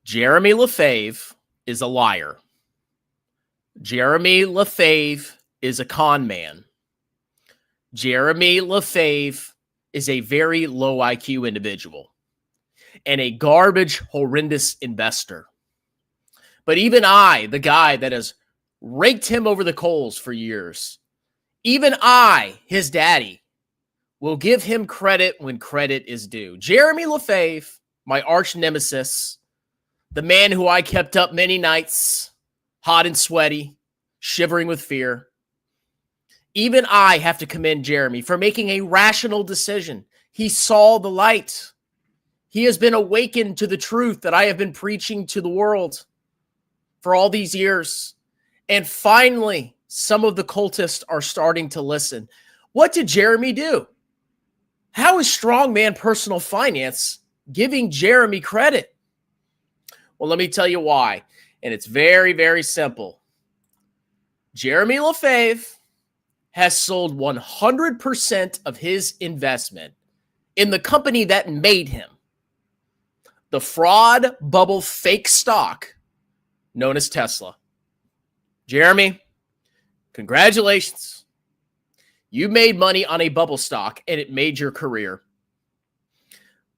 Jeremy Lefave is a liar. Jeremy Lefave is a con man. Jeremy Lefave is a very low IQ individual and a garbage, horrendous investor. But even I, the guy that has raked him over the coals for years, even I, his daddy, will give him credit when credit is due. Jeremy Lefave, my arch nemesis, the man who I kept up many nights, hot and sweaty, shivering with fear. Even I have to commend Jeremy for making a rational decision. He saw the light. He has been awakened to the truth that I have been preaching to the world for all these years. And finally, some of the cultists are starting to listen. What did Jeremy do? How is Strongman Personal Finance giving Jeremy credit? Well, let me tell you why. And it's very, very simple. Jeremy Lefave has sold 100% of his investment in the company that made him, the fraud bubble fake stock known as Tesla. Jeremy, congratulations. You made money on a bubble stock and it made your career.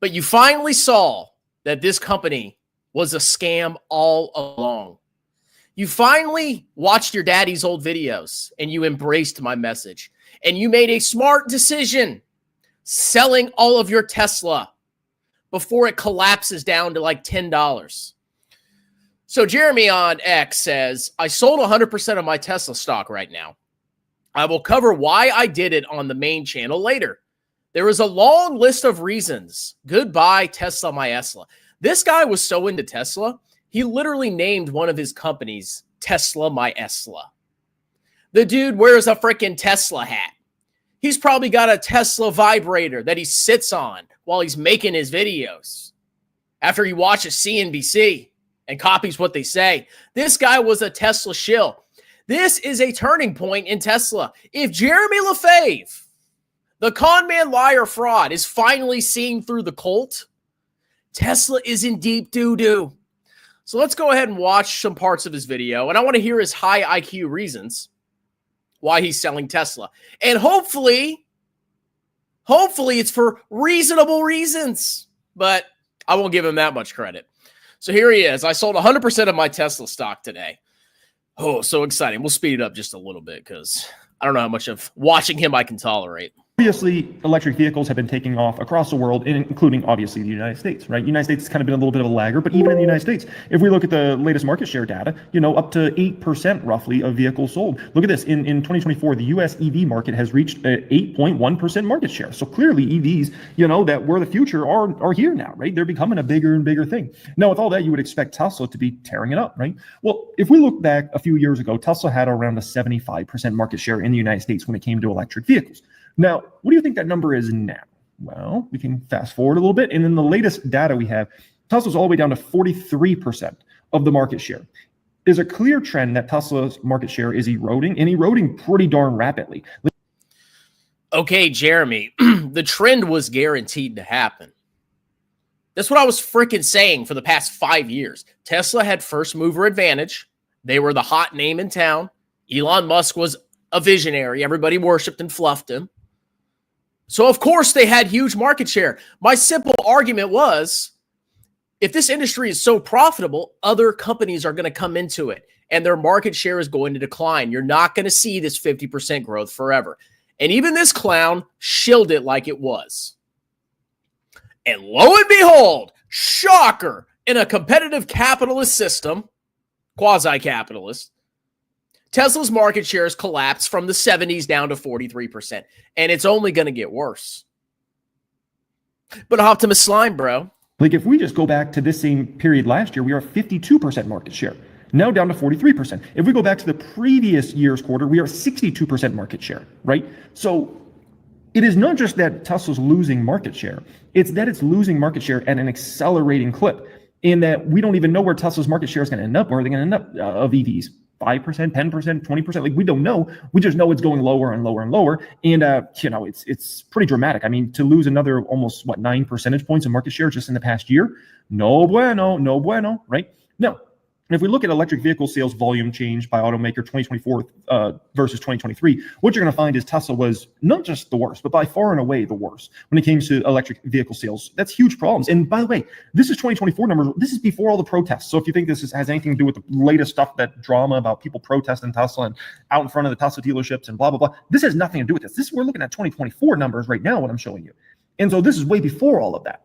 But you finally saw that this company was a scam all along. You finally watched your daddy's old videos and you embraced my message. And you made a smart decision selling all of your Tesla before it collapses down to like $10. So Jeremy on X says, I sold 100% of my Tesla stock right now. I will cover why I did it on the main channel later. There is a long list of reasons. Goodbye, Tesla, my Esla. This guy was so into Tesla, he literally named one of his companies Tesla, my Esla. The dude wears a freaking Tesla hat. He's probably got a Tesla vibrator that he sits on while he's making his videos after he watches CNBC and copies what they say. This guy was a Tesla shill. This is a turning point in Tesla. If Jeremy Lefave, the con man, liar, fraud, is finally seeing through the cult, Tesla is in deep doo-doo. So let's go ahead and watch some parts of his video. And I want to hear his high IQ reasons why he's selling Tesla. And hopefully it's for reasonable reasons. But I won't give him that much credit. So here he is. I sold 100% of my Tesla stock today. Oh, so exciting. We'll speed it up just a little bit because I don't know how much of watching him I can tolerate. Obviously, electric vehicles have been taking off across the world, including obviously the United States, right? United States has kind of been a little bit of a lagger, but even in the United States, if we look at the latest market share data, up to 8% roughly of vehicles sold. Look at this. In 2024, the US EV market has reached 8.1% market share. So clearly EVs, that were the future are here now, right? They're becoming a bigger and bigger thing. Now, with all that, you would expect Tesla to be tearing it up, right? Well, if we look back a few years ago, Tesla had around a 75% market share in the United States when it came to electric vehicles. Now, what do you think that number is now? Well, we can fast forward a little bit. And in the latest data we have, Tesla's all the way down to 43% of the market share. There's a clear trend that Tesla's market share is eroding, and eroding pretty darn rapidly. Okay, Jeremy, the trend was guaranteed to happen. That's what I was freaking saying for the past 5 years. Tesla had first mover advantage. They were the hot name in town. Elon Musk was a visionary. Everybody worshipped and fluffed him. So, of course, they had huge market share. My simple argument was, if this industry is so profitable, other companies are going to come into it, and their market share is going to decline. You're not going to see this 50% growth forever. And even this clown shilled it like it was. And lo and behold, shocker, in a competitive capitalist system, quasi-capitalist, Tesla's market shares collapsed from the 70s down to 43%. And it's only going to get worse. But Optimus Slime, bro. Like if we just go back to this same period last year, we are 52% market share. Now down to 43%. If we go back to the previous year's quarter, we are 62% market share, right? So it is not just that Tesla's losing market share. It's that it's losing market share at an accelerating clip, in that we don't even know where Tesla's market share is going to end up. Where are they going to end up of EVs? 5%, 10%, 20%. Like, we don't know. We just know it's going lower and lower and lower. And, it's pretty dramatic. I mean, to lose another almost, 9 percentage points in market share just in the past year, no bueno, right? Now, if we look at electric vehicle sales volume change by automaker 2024 versus 2023, what you're going to find is Tesla was not just the worst, but by far and away the worst when it came to electric vehicle sales. That's huge problems. And by the way, this is 2024 numbers. This is before all the protests. So if you think this has anything to do with the latest stuff, that drama about people protesting Tesla and out in front of the Tesla dealerships and blah, blah, blah, this has nothing to do with this. We're looking at 2024 numbers right now, what I'm showing you. And so this is way before all of that.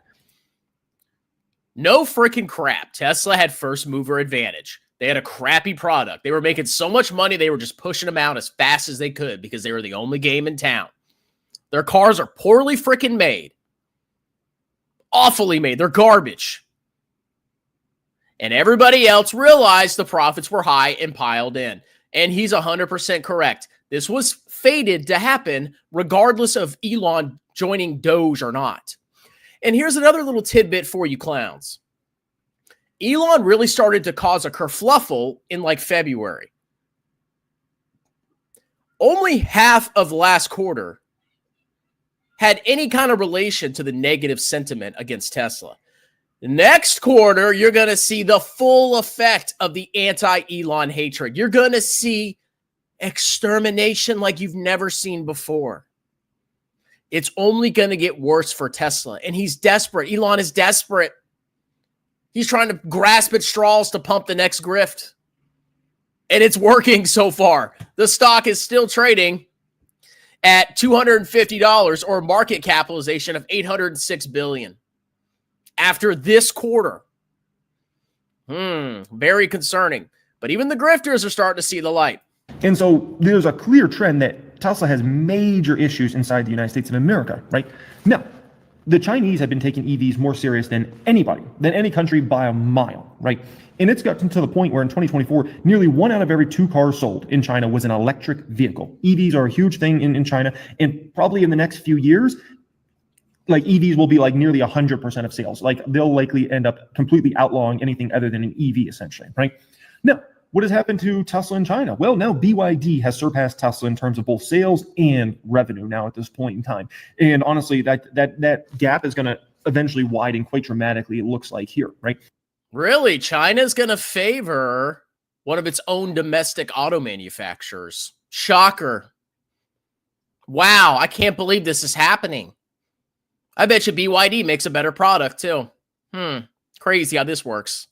No freaking crap. Tesla had first mover advantage. They had a crappy product. They were making so much money, they were just pushing them out as fast as they could because they were the only game in town. Their cars are poorly freaking made. Awfully made. They're garbage. And everybody else realized the profits were high and piled in. And he's 100% correct. This was fated to happen regardless of Elon joining Doge or not. And here's another little tidbit for you clowns. Elon really started to cause a kerfluffle in like February. Only half of last quarter had any kind of relation to the negative sentiment against Tesla. The next quarter, you're going to see the full effect of the anti-Elon hatred. You're going to see extermination like you've never seen before. It's only going to get worse for Tesla. And he's desperate. Elon is desperate. He's trying to grasp at straws to pump the next grift. And it's working so far. The stock is still trading at $250 or a market capitalization of $806 billion after this quarter. Very concerning. But even the grifters are starting to see the light. And so there's a clear trend that Tesla has major issues inside the United States of America, right? Now, the Chinese have been taking EVs more serious than anybody, than any country by a mile, right? And it's gotten to the point where in 2024, nearly 1 out of every 2 cars sold in China was an electric vehicle. EVs are a huge thing in China, and probably in the next few years, like EVs will be like nearly 100% of sales. Like they'll likely end up completely outlawing anything other than an EV essentially, right? Now, what has happened to Tesla in China? Well, now BYD has surpassed Tesla in terms of both sales and revenue now at this point in time. And honestly, that gap is going to eventually widen quite dramatically, it looks like here, right? Really? China's going to favor one of its own domestic auto manufacturers. Shocker. Wow, I can't believe this is happening. I bet you BYD makes a better product too. Crazy how this works.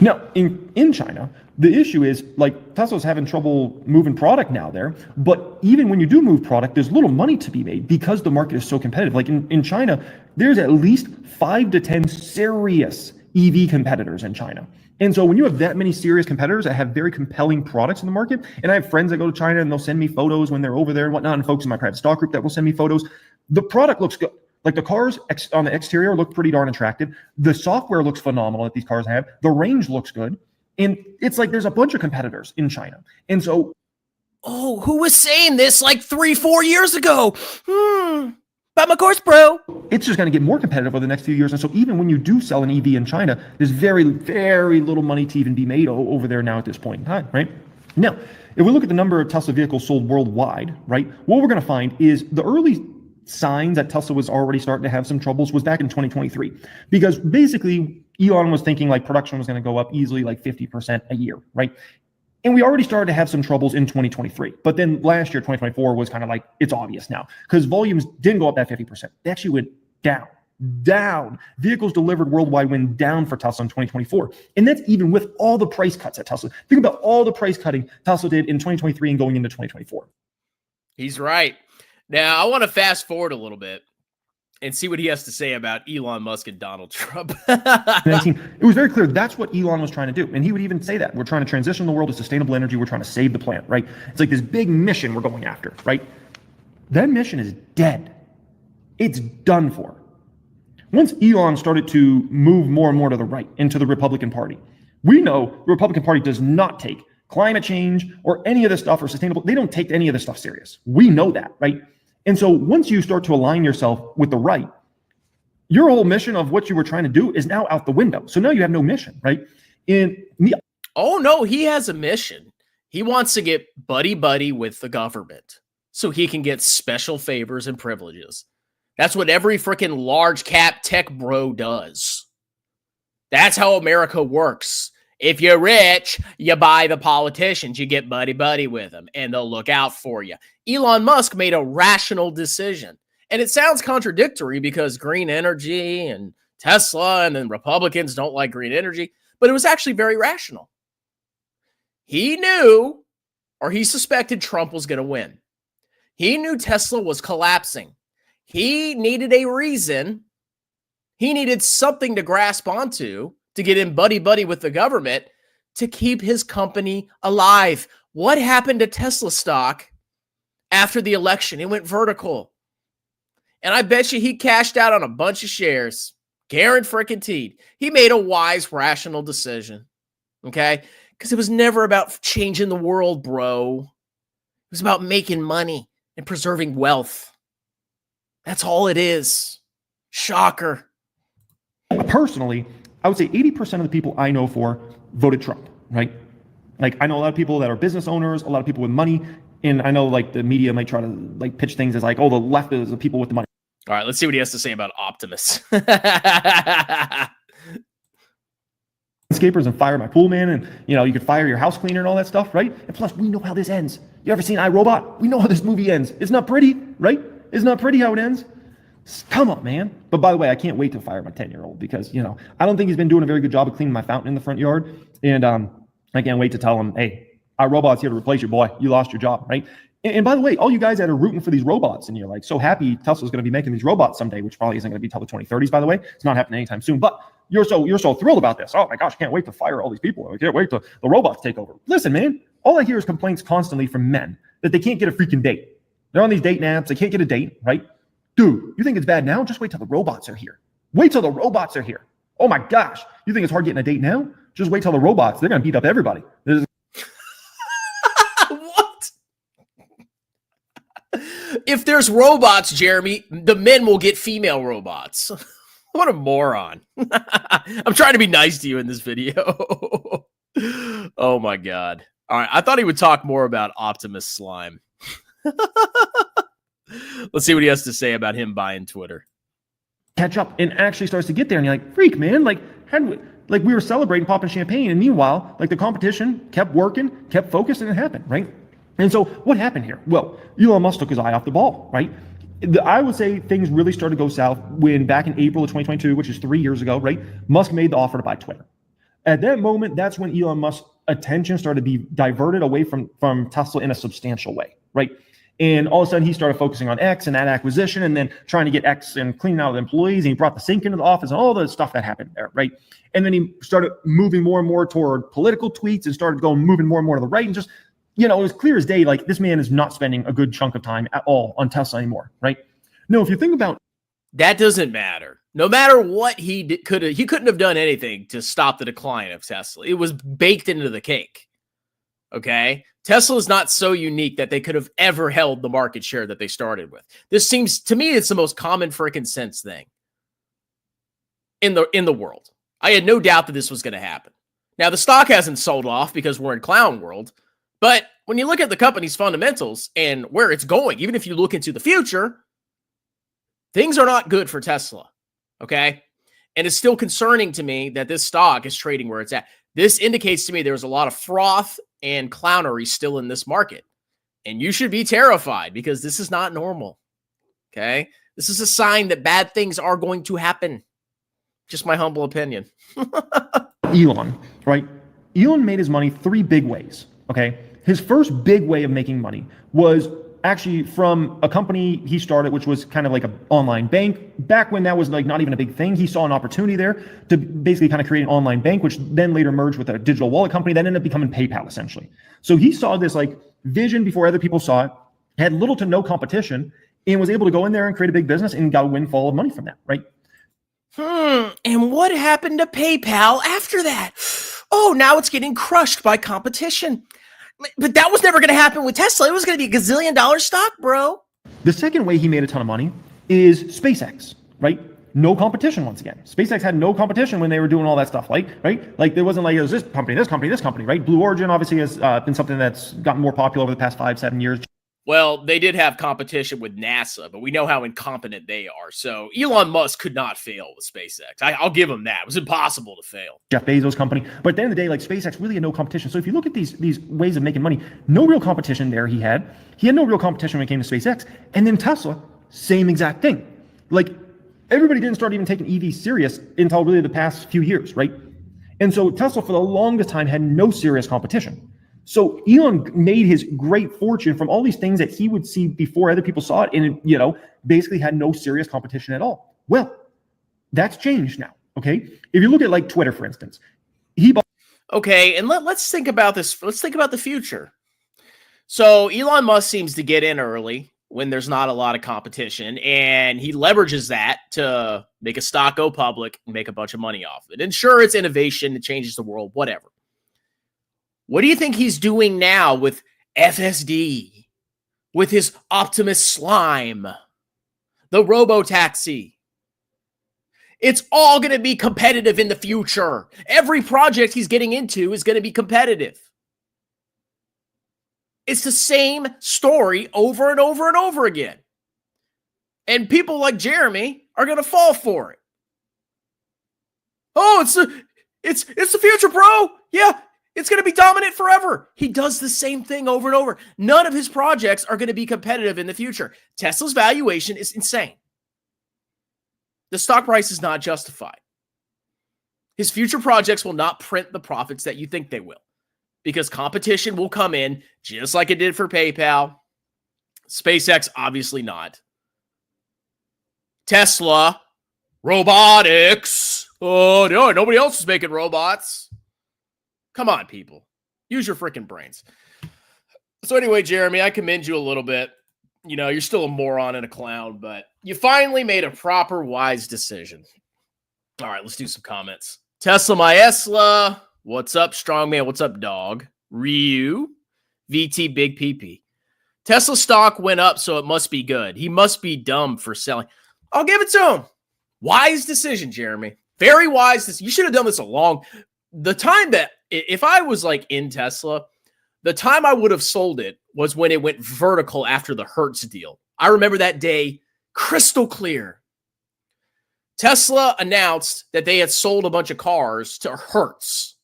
Now, in China, the issue is like Tesla's having trouble moving product now there, but even when you do move product, there's little money to be made because the market is so competitive. Like in China, there's at least 5 to 10 serious EV competitors in China. And so when you have that many serious competitors that have very compelling products in the market, and I have friends that go to China and they'll send me photos when they're over there and whatnot, and folks in my private stock group that will send me photos, the product looks good. Like the cars on the exterior look pretty darn attractive. The software looks phenomenal that these cars have. The range looks good. And it's like there's a bunch of competitors in China. And so... Oh, who was saying this like 3-4 years ago? Buy my course, bro. It's just going to get more competitive over the next few years. And so even when you do sell an EV in China, there's very, very little money to even be made over there now at this point in time, right? Now, if we look at the number of Tesla vehicles sold worldwide, right, what we're going to find is the early signs that Tesla was already starting to have some troubles was back in 2023, because basically Elon was thinking like production was going to go up easily like 50% a year, right? And we already started to have some troubles in 2023. But then last year, 2024, was kind of like, it's obvious now, because volumes didn't go up that 50%. They actually went down. Vehicles delivered worldwide went down for Tesla in 2024. And that's even with all the price cuts at Tesla. Think about all the price cutting Tesla did in 2023 and going into 2024. He's right. Now, I want to fast forward a little bit and see what he has to say about Elon Musk and Donald Trump. It was very clear that's what Elon was trying to do. And he would even say that. We're trying to transition the world to sustainable energy. We're trying to save the planet, right? It's like this big mission we're going after, right? That mission is dead. It's done for. Once Elon started to move more and more to the right into the Republican Party, we know the Republican Party does not take climate change or any of this stuff or sustainable. They don't take any of this stuff serious. We know that, right? And so once you start to align yourself with the right, your whole mission of what you were trying to do is now out the window. So now you have no mission, right? Oh, no, he has a mission. He wants to get buddy-buddy with the government so he can get special favors and privileges. That's what every freaking large cap tech bro does. That's how America works. If you're rich, you buy the politicians. You get buddy-buddy with them, and they'll look out for you. Elon Musk made a rational decision. And it sounds contradictory because green energy and Tesla and then Republicans don't like green energy, but it was actually very rational. He knew, or he suspected, Trump was going to win. He knew Tesla was collapsing. He needed a reason. He needed something to grasp onto to get in buddy-buddy with the government to keep his company alive. What happened to Tesla stock after the election? It went vertical. And I bet you he cashed out on a bunch of shares. Guaranteed. He made a wise, rational decision. Okay? Because it was never about changing the world, bro. It was about making money and preserving wealth. That's all it is. Shocker. Personally, I would say 80% of the people I know for voted Trump, right? Like, I know a lot of people that are business owners, a lot of people with money, and I know like the media might try to like pitch things as like, oh, the left is the people with the money. All right, let's see what he has to say about Optimus. Landscapers and fire my pool man, and you could fire your house cleaner and all that stuff, right? And plus, we know how this ends. You ever seen iRobot? We know how this movie ends. It's not pretty, right? It's not pretty how it ends. Come on, man. But by the way, I can't wait to fire my 10-year-old because, I don't think he's been doing a very good job of cleaning my fountain in the front yard. And I can't wait to tell him, hey, our robot's here to replace you, boy. You lost your job, right? And by the way, all you guys that are rooting for these robots and you're like so happy Tesla's going to be making these robots someday, which probably isn't going to be till the 2030s, by the way. It's not happening anytime soon. But you're so thrilled about this. Oh my gosh, can't wait to fire all these people. I can't wait to the robots take over. Listen, man, all I hear is complaints constantly from men that they can't get a freaking date. They're on these dating apps. They can't get a date, right? Dude, you think it's bad now? Just wait till the robots are here. Wait till the robots are here. Oh my gosh. You think it's hard getting a date now? Just wait till the robots. They're going to beat up everybody. What? If there's robots, Jeremy, the men will get female robots. What a moron. I'm trying to be nice to you in this video. Oh my God. All right. I thought he would talk more about Optimus Slime. Let's see what he has to say about him buying Twitter. Catch up and actually starts to get there. And you're like, freak, man. Like we were celebrating, popping champagne. And meanwhile, like the competition kept working, kept focused, and it happened, right? And so what happened here? Well, Elon Musk took his eye off the ball, right? I would say things really started to go south when back in April of 2022, which is 3 years ago, right? Musk made the offer to buy Twitter. At that moment, that's when Elon Musk's attention started to be diverted away from Tesla in a substantial way, right? And all of a sudden, he started focusing on X and that acquisition and then trying to get X and cleaning out the employees. And he brought the sink into the office and all the stuff that happened there, right? And then he started moving more and more toward political tweets and started moving more and more to the right. And just, it was clear as day, like this man is not spending a good chunk of time at all on Tesla anymore, right? No, if you think about that, doesn't matter. No matter what he did, he couldn't have done anything to stop the decline of Tesla. It was baked into the cake. Okay? Tesla is not so unique that they could have ever held the market share that they started with. This seems, to me, it's the most common freaking sense thing in the world. I had no doubt that this was going to happen. Now, the stock hasn't sold off because we're in clown world, but when you look at the company's fundamentals and where it's going, even if you look into the future, things are not good for Tesla, okay? And it's still concerning to me that this stock is trading where it's at. This indicates to me there's a lot of froth and clownery still in this market. And you should be terrified because this is not normal, okay? This is a sign that bad things are going to happen. Just my humble opinion. Elon, right? Elon made his money 3 big ways, okay? His first big way of making money was actually from a company he started, which was kind of like an online bank. Back when that was like not even a big thing, he saw an opportunity there to basically kind of create an online bank, which then later merged with a digital wallet company that ended up becoming PayPal essentially. So he saw this like vision before other people saw it, had little to no competition, and was able to go in there and create a big business and got a windfall of money from that, right? And what happened to PayPal after that? Oh, now it's getting crushed by competition. But that was never going to happen with Tesla. It was going to be a gazillion-dollar stock, bro. The second way he made a ton of money is SpaceX, right? no competition once again. SpaceX had no competition when they were doing all that stuff, right? Like there wasn't like, it was this company, this company, this company, right? Blue Origin obviously has been something that's gotten more popular over the past 5-7 years. Well, they did have competition with NASA, but we know how incompetent they are. So Elon Musk could not fail with SpaceX. I'll give him that. It was impossible to fail. Jeff Bezos' company. But at the end of the day, like SpaceX really had no competition. So if you look at these ways of making money, no real competition there he had. He had no real competition when it came to SpaceX. And then Tesla, same exact thing. Like everybody didn't start even taking EVs serious until really the past few years, right? And so Tesla for the longest time had no serious competition. So Elon made his great fortune from all these things that he would see before other people saw it, and basically had no serious competition at all. Well, that's changed now. Okay, if you look at like Twitter, for instance, okay, and let's think about this. Let's think about the future. So Elon Musk seems to get in early when there's not a lot of competition, and he leverages that to make a stock go public and make a bunch of money off it. And sure, it's innovation, it changes the world, whatever. What do you think he's doing now with FSD, with his Optimus Slime, the Robotaxi? It's all going to be competitive in the future. Every project he's getting into is going to be competitive. It's the same story over and over and over again. And people like Jeremy are going to fall for it. Oh, it's the future, bro. Yeah. It's going to be dominant forever. He does the same thing over and over. None of his projects are going to be competitive in the future. Tesla's valuation is insane. The stock price is not justified. His future projects will not print the profits that you think they will, because competition will come in just like it did for PayPal. SpaceX, obviously not. Tesla, robotics. Oh, no, nobody else is making robots. Come on, people. Use your freaking brains. So anyway, Jeremy, I commend you a little bit. You're still a moron and a clown, but you finally made a proper, wise decision. All right, let's do some comments. Tesla my Esla. What's up, strongman? What's up, dog? Ryu. VT Big PP. Tesla stock went up, so it must be good. He must be dumb for selling. I'll give it to him. Wise decision, Jeremy. Very wise. You should have done this the time that, if I was like in Tesla, the time I would have sold it was when it went vertical after the Hertz deal. I remember that day crystal clear. Tesla announced that they had sold a bunch of cars to Hertz,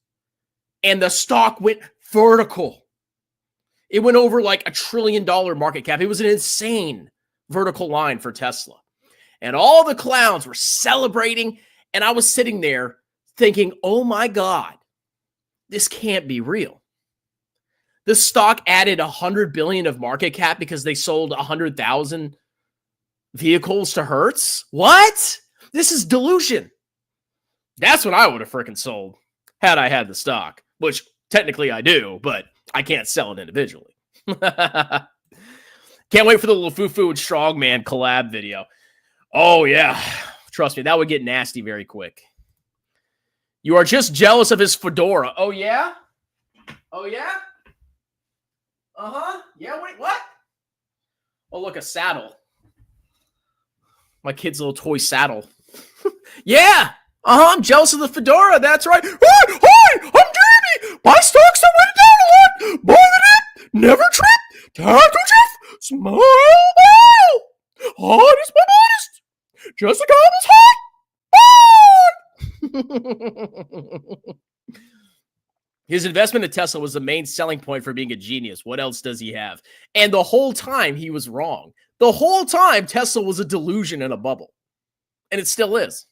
and the stock went vertical. It went over like $1 trillion market cap. It was an insane vertical line for Tesla. And all the clowns were celebrating, and I was sitting there thinking, oh my God, this can't be real. The stock added 100 billion of market cap because they sold 100,000 vehicles to Hertz. What? This is delusion. That's what I would have freaking sold had I had the stock, which technically I do, but I can't sell it individually. Can't wait for the Lefebvre and Strongman collab video. Oh yeah. Trust me, that would get nasty very quick. You are just jealous of his fedora. Oh, yeah? Oh, yeah? Uh-huh. Yeah, wait, what? Oh, look, a saddle. My kid's little toy saddle. Yeah! Uh-huh, I'm jealous of the fedora. That's right. Hi, I'm Jeremy. My stocks are went down a lot. Buy the dip. Never trip. Tackle Jeff. Smile. Hot is my modest. Jessica is hot. His investment in Tesla was the main selling point for being a genius. What else does he have? And the whole time he was wrong. The whole time Tesla was a delusion in a bubble. And it still is.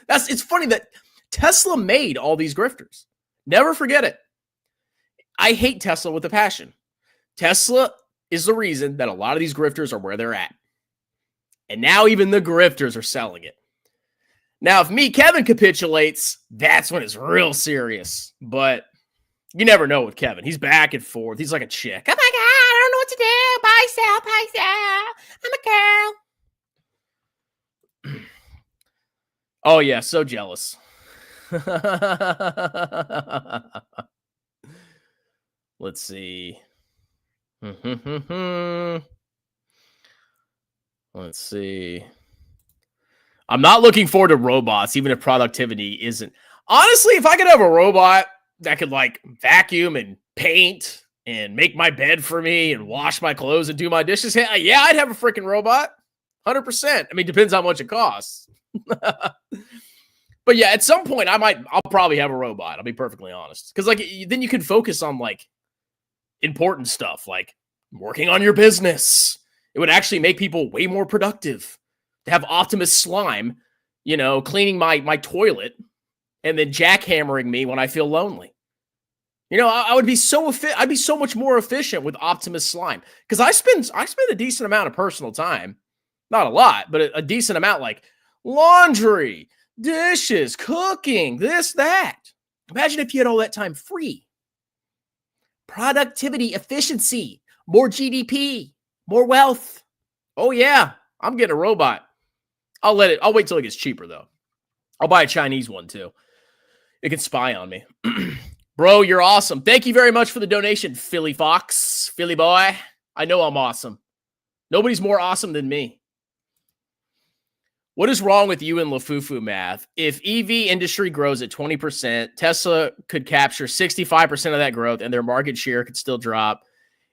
It's funny that Tesla made all these grifters. Never forget it. I hate Tesla with a passion. Tesla is the reason that a lot of these grifters are where they're at. And now even the grifters are selling it. Now, if Kevin capitulates, that's when it's real serious. But you never know with Kevin. He's back and forth. He's like a chick. Oh my God, I don't know what to do. Buy, sell. I'm a girl. Oh, yeah, so jealous. Let's see. Let's see. I'm not looking forward to robots, even if productivity isn't. Honestly, if I could have a robot that could like vacuum and paint and make my bed for me and wash my clothes and do my dishes, yeah, I'd have a freaking robot. 100%. I mean, depends how much it costs. But yeah, at some point I'll probably have a robot. I'll be perfectly honest. Because like then you can focus on like important stuff like working on your business. It would actually make people way more productive to have Optimus Slime, cleaning my toilet and then jackhammering me when I feel lonely. I would be I'd be so much more efficient with Optimus Slime because I spend a decent amount of personal time, not a lot, but a decent amount, like laundry, dishes, cooking, this, that. Imagine if you had all that time free. Productivity, efficiency, more GDP, more wealth. Oh yeah, I'm getting a robot. I'll wait till it gets cheaper though. I'll buy a Chinese one too. It can spy on me. Bro, you're awesome. Thank you very much for the donation, Philly Fox, Philly boy. I know I'm awesome. Nobody's more awesome than me. What is wrong with you and Lefebvre math? If EV industry grows at 20%, Tesla could capture 65% of that growth and their market share could still drop.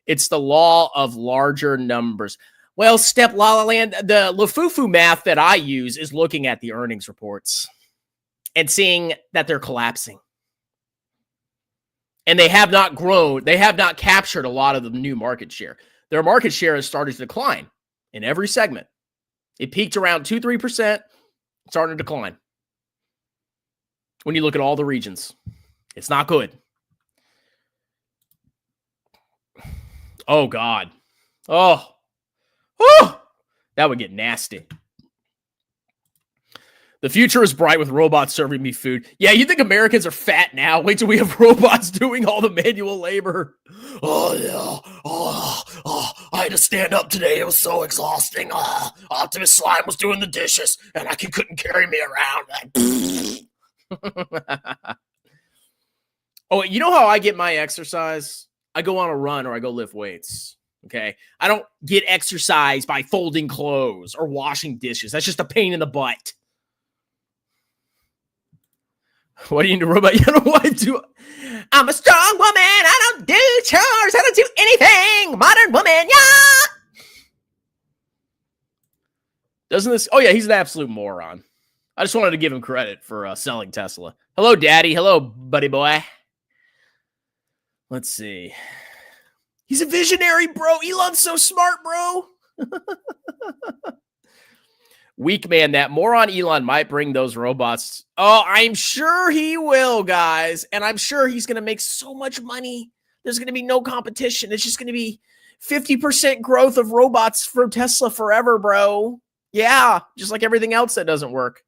It's the law of larger numbers. Well, Step La La Land, the Lefebvre math that I use is looking at the earnings reports and seeing that they're collapsing. And they have not grown. They have not captured a lot of the new market share. Their market share has started to decline in every segment. It peaked around 2-3%, starting to decline. When you look at all the regions, it's not good. Oh, God. Oh, that would get nasty. The future is bright with robots serving me food. Yeah, you think Americans are fat now? Wait till we have robots doing all the manual labor. Oh, yeah. I had to stand up today. It was so exhausting. Optimus Slime was doing the dishes, and he couldn't carry me around. Oh, you know how I get my exercise? I go on a run or I go lift weights. Okay? I don't get exercise by folding clothes or washing dishes. That's just a pain in the butt. What do you need a robot? You know what I do? I'm a strong woman. I don't do chores. I don't do anything. Modern woman, yeah. Doesn't this? Oh, yeah, he's an absolute moron. I just wanted to give him credit for selling Tesla. Hello, Daddy. Hello, buddy boy. Let's see. He's a visionary, bro. Elon's so smart, bro. Weak man, that moron Elon might bring those robots. Oh, I'm sure he will, guys. And I'm sure he's going to make so much money. There's going to be no competition. It's just going to be 50% growth of robots for Tesla forever, bro. Yeah, just like everything else that doesn't work.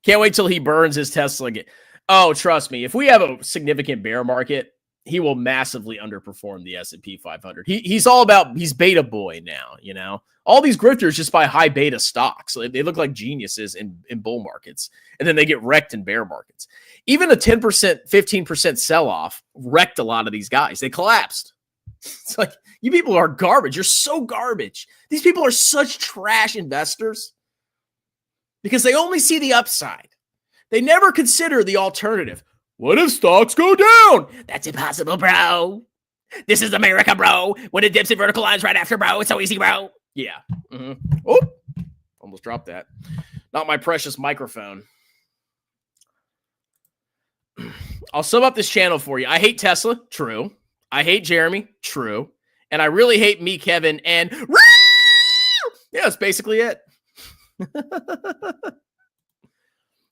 Can't wait till he burns his Tesla again. Oh, trust me. If we have a significant bear market, he will massively underperform the S&P 500. He's beta boy now, All these grifters just buy high beta stocks. So they look like geniuses in bull markets, and then they get wrecked in bear markets. Even a 10%, 15% sell-off wrecked a lot of these guys. They collapsed. It's like, you people are garbage. You're so garbage. These people are such trash investors because they only see the upside. They never consider the alternative. What if stocks go down? That's impossible, bro. This is America, bro. When it dips in vertical lines right after, bro. It's so easy, bro. Yeah. Mm-hmm. Oh, almost dropped that. Not my precious microphone. I'll sum up this channel for you. I hate Tesla. True. I hate Jeremy. True. And I really hate me, Kevin, and... Yeah, that's basically it.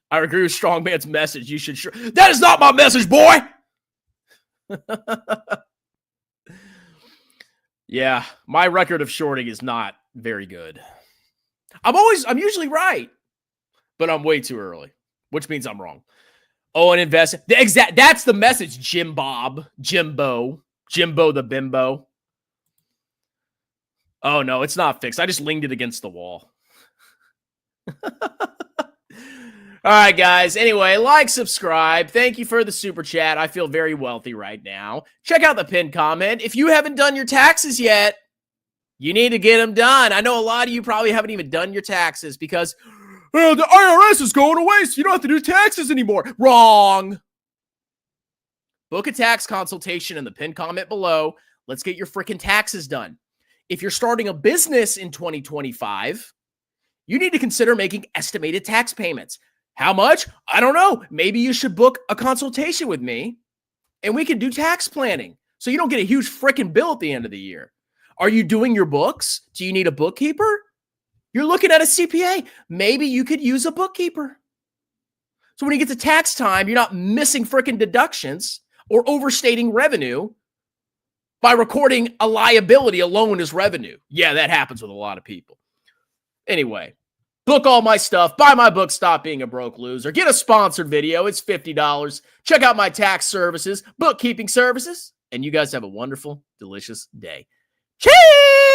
I agree with Strongman's message. You should... That is not my message, boy! Yeah, my record of shorting is not very good. I'm usually right, but I'm way too early, which means I'm wrong. Oh, and invest... That's the message, Jimbo the bimbo. Oh, no, it's not fixed. I just leaned it against the wall. All right, guys. Anyway, like, subscribe. Thank you for the super chat. I feel very wealthy right now. Check out the pinned comment. If you haven't done your taxes yet, You need to get them done. I know a lot of you probably haven't even done your taxes because the IRS is going away, so you don't have to do taxes anymore. Wrong. Book a tax consultation in the pinned comment below. Let's get your freaking taxes done. If you're starting a business in 2025, you need to consider making estimated tax payments. How much? I don't know. Maybe you should book a consultation with me and we can do tax planning so you don't get a huge freaking bill at the end of the year. Are you doing your books? Do you need a bookkeeper? You're looking at a CPA. Maybe you could use a bookkeeper. So when you get to tax time, you're not missing freaking deductions or overstating revenue by recording a liability alone as revenue. Yeah, that happens with a lot of people. Anyway, book all my stuff. Buy my book, Stop Being a Broke Loser. Get a sponsored video. It's $50. Check out my tax services, bookkeeping services, and you guys have a wonderful, delicious day. Cheers!